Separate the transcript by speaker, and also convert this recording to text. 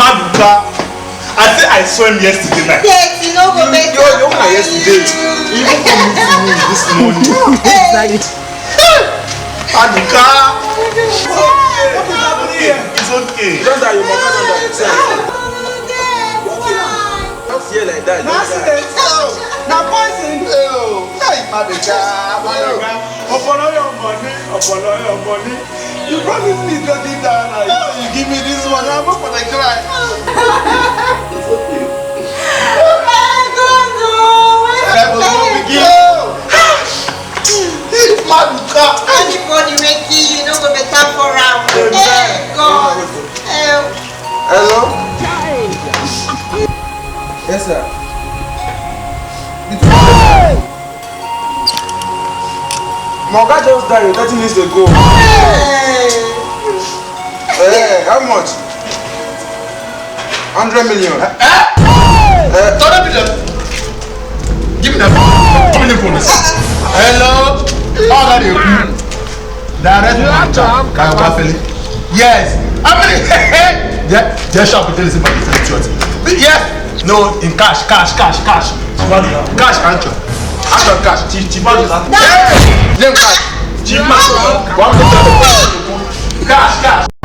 Speaker 1: Maduka. I think I saw him yesterday night.
Speaker 2: Yes, you know what make
Speaker 1: you yesterday. He even come to me this morning. Maduka. It's okay.
Speaker 3: Just that your mama don't understand. Don't feel like that.
Speaker 1: Now poison. Hey, Maduka. Upon your money. You promised me 30 dollars. You give me this one. I'm up for the cry. It's okay. Maduka.
Speaker 2: Anybody make you know go better for round. Hey, God.
Speaker 3: Hello? Yes, sir. My guy just died 30 minutes ago. Hey, how much? 100 million.
Speaker 1: 100 million. Give me that. How many phones? Hello? How are you? Direct. Yes. How many? Just shop with this money. Yes. No, in cash. Cash, can't you? Action cash. Cheap. Cash. Cash.